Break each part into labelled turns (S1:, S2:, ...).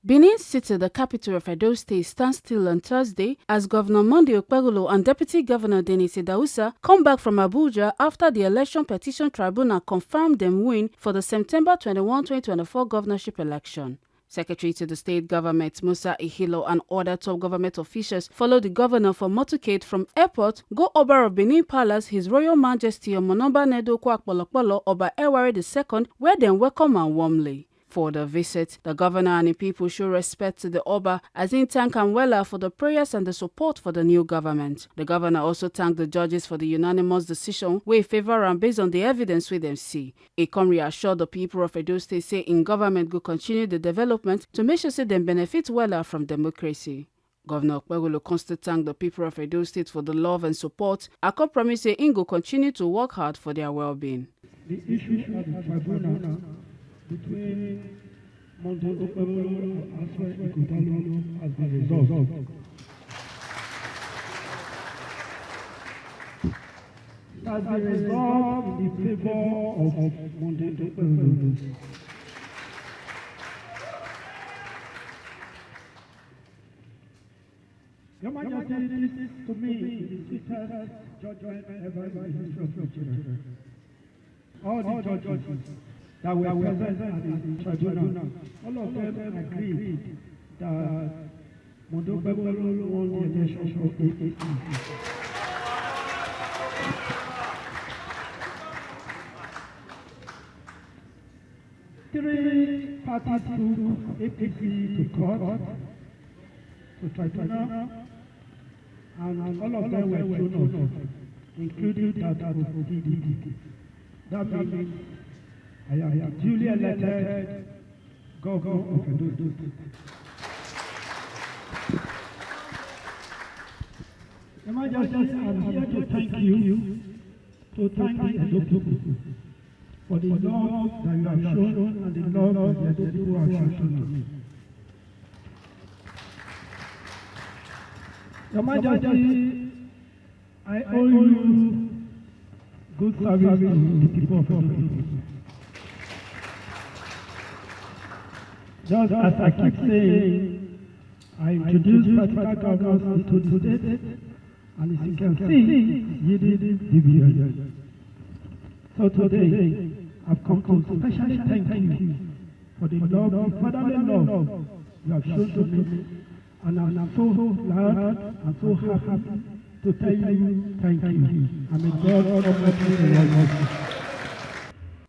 S1: Benin City, the capital of Edo State, stands still on Thursday as Governor Oba Okpebholo and Deputy Governor Denis Idausa come back from Abuja after the Election Petition Tribunal confirmed them win for the September 21, 2024 governorship election. Secretary to the state government Musa Ihilo and other top government officials followed the governor for motorcade from airport, go Oba of Benin Palace, His Royal Majesty Oba Oba Ewuare II, where they welcome and warmly. For the visit, the governor and the people show respect to the Oba, as in thank and wella for the prayers and the support for the new government. The governor also thanked the judges for the unanimous decision wey favor am based on the evidence wey dem see. He come reassure the people of Edo State say in government go continue the development to make sure say dem benefit wella from democracy. Governor Okpebholo constantly thanked the people of Edo State for the love and support. Akko promise say he go continue to work hard for their well-being.
S2: The issue at the tribunal between Oba Okpebholo and Ighodalo has been resolved. It has been resolved in the favor of Oba Okpebholo. Your Majesty, this to me is the sweetest judgment ever in the history of Nigeria. All the judges that were present at the tribunal, all of them agreed that Oba Okpebholo won the election of APC. Three parties took APC to court, to tribunal, and all of them were thrown off, including that of PDP. That means I am duly elected Governor of Edo State. Your Majesty, I am here to thank you, to thank the Edo people for the love that you have shown and the love that the Edo people have shown to me. Your Majesty, I owe you good service to the people of Edo State. Just as I keep saying, I introduced practical governance into the state, and as you can see, you did dividends. So today, I've come to specially thank you for the love, the fatherly love you have shown to me, and I'm so glad and so happy to tell you thank you. And may God Almighty.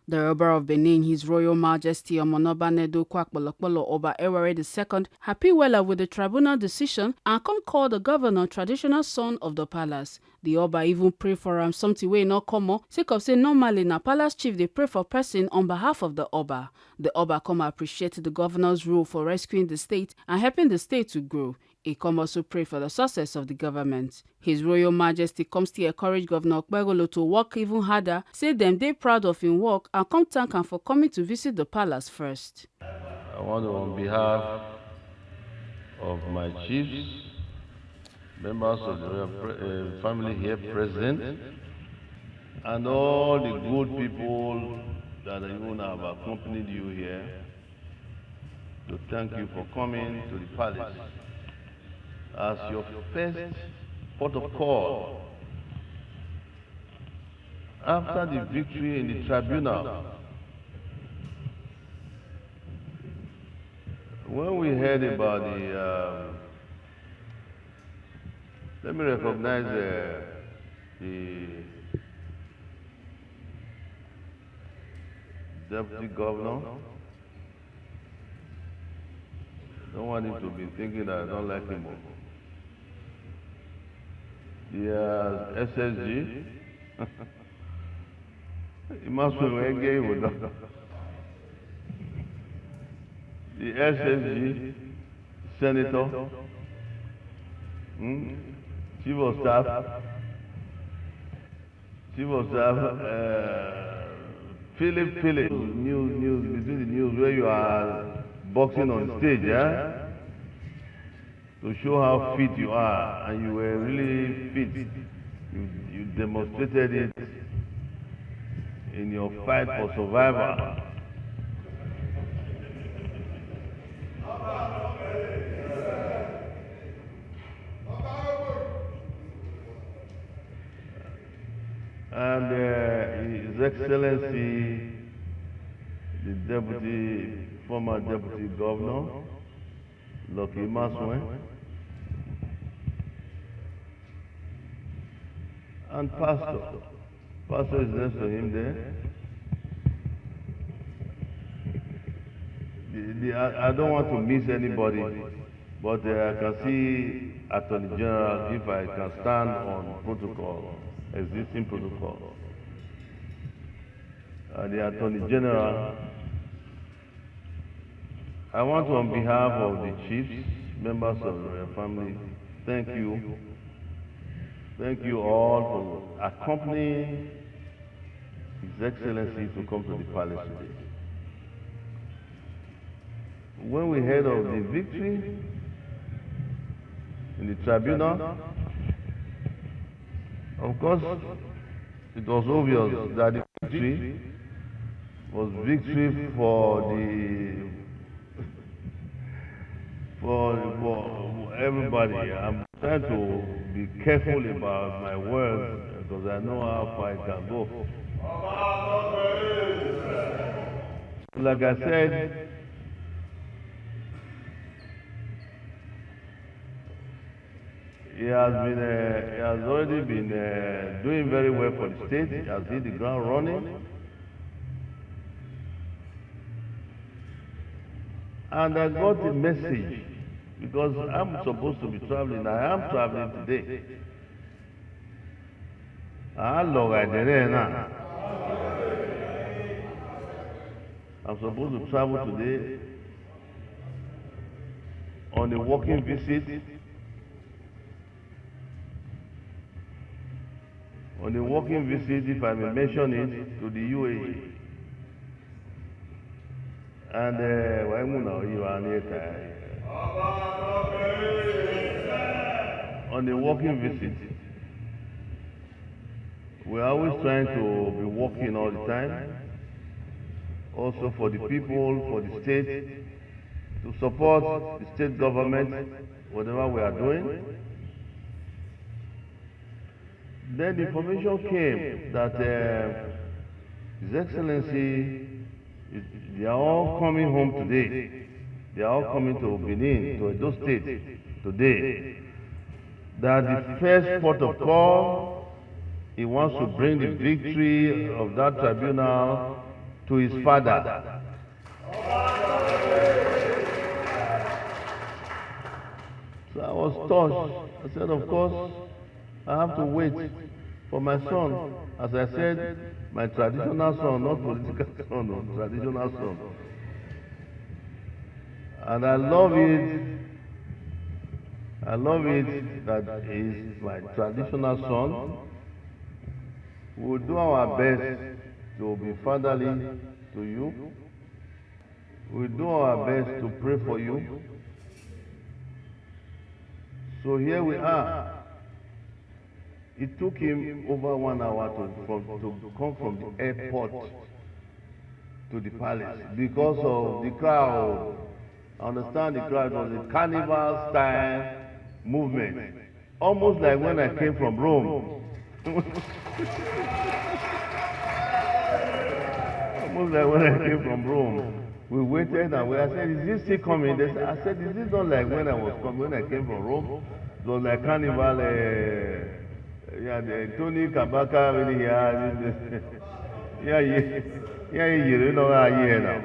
S1: The Oba of Benin, His Royal Majesty Oba Oba Ewuare II, happy wella with the tribunal decision and come call the governor traditional son of the palace. The Oba even pray for him something way not common, sake of say normally na palace chief they pray for person on behalf of the Oba. The Oba come appreciate the governor's role for rescuing the state and helping the state to grow. He come also pray for the success of the government. His Royal Majesty comes to encourage Governor Okpebholo to work even harder, say them they proud of his work and come thank him for coming to visit the palace first.
S3: I want to, on behalf of my chiefs, members of the royal family here present, and all the good people that even have accompanied you here, to thank you for coming to the palace as your first port of call after the victory in the tribunal. When we heard about the, let me recognize the deputy governor. Don't want him to be thinking that I don't like him. The SSG, he must be with them. The SSG, Senator, Chief of Staff, Philip, news, between the news where you are boxing on stage, yeah? To show how fit you are, and you were really fit. You demonstrated it in your fight for survival. and His Excellency, the former Deputy Governor, Lucky Maswe, and Pastor. Pastor is next to him there. I don't want to miss anybody, but I can see Attorney General if I can stand on protocol, existing protocol. The Attorney General, I want to, on behalf of the chiefs, members of the royal family, thank you. Thank you all for accompanying His Excellency to come to the palace today. When we heard of the victory in the tribunal, of course, it was obvious that the victory was victory for everybody. I'm trying to be careful about my words because I know how far it can go. Like I said, he has already been doing very well for the state. He has hit the ground running. And I got the message because I'm supposed to be traveling. I am traveling today. I'm supposed to travel today on a working visit. On a working visit, if I may mention it, to the UAE. And on a working visit, we're always trying to be working all the time, also for the people, for the state, to support the state government, whatever we are doing. Then the information came that His Excellency, they are all coming home today. They are all coming to Benin, to Edo State today. That the first port of call, he wants to bring the victory of that tribunal to his father. So I was touched. I said, of course, I have to wait for my son. As I said, my traditional son, not political son, no, traditional son. And I love it. I love it that he is my traditional son. We will do our best to be fatherly to you. We will do our best to pray for you. So here we are. It took him over 1 hour to come from the airport to the palace because of the crowd. I understand the crowd was a carnival style movement, almost like when I came from Rome. Almost like when I came from Rome. We waited and I said, is this still coming? I said, is this not like when I came from Rome? It was like carnival. The Tony Kabaka really here. You know how here now.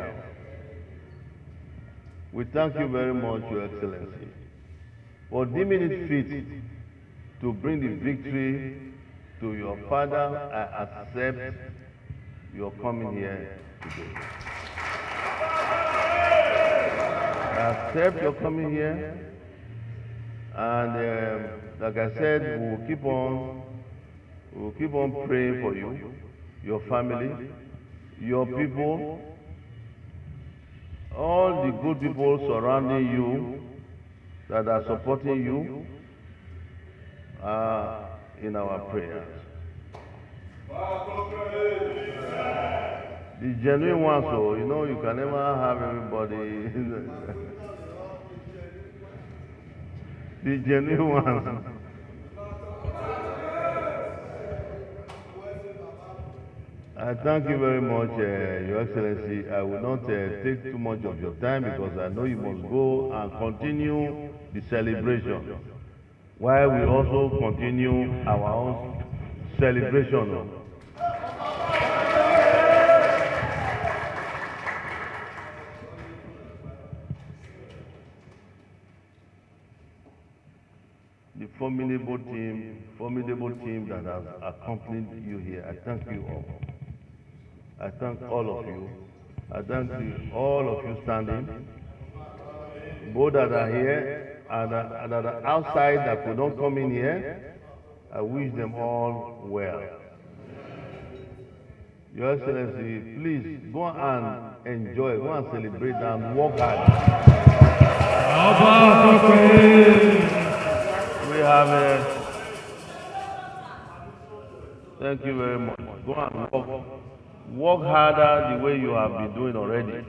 S3: We thank you very much, Your Excellency, for deeming it fit to bring the victory to your father. I accept your coming here today. I accept your coming here, and like I said, we will keep on praying for you, your family, your people, all the good people surrounding you that are supporting you in our prayers. The genuine ones, so you know, you can never have everybody. The genuine ones. I thank you very much, Your Excellency. I will not take too much of your time because I know you must go and continue the celebration, while we also continue our own celebration. The formidable team that has accompanied you here, I thank you all. I thank all of you. I thank all of you standing, both that are here and that are outside that could not come in here. I wish them all well. Your Excellency, please go and enjoy, go and celebrate and work hard.
S2: Oba Ewuare.
S3: We have thank you very much. Go and work harder the way you have been doing already.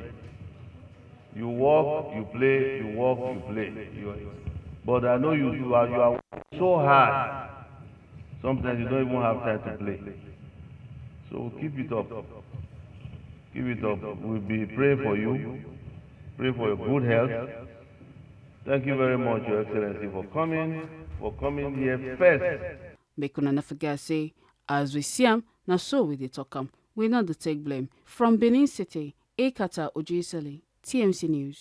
S3: You work, you play, you work, you play. But I know you are working so hard. Sometimes you don't even have time to play. So keep it up. Keep it up. We'll be praying for you. Pray for your good health. Thank you very much, Your Excellency, for coming here first.
S1: Make una no forget say, as we see am, na so we dey talk am. We not dey take blame. From Benin City, Ekata Ojisali, TMC News.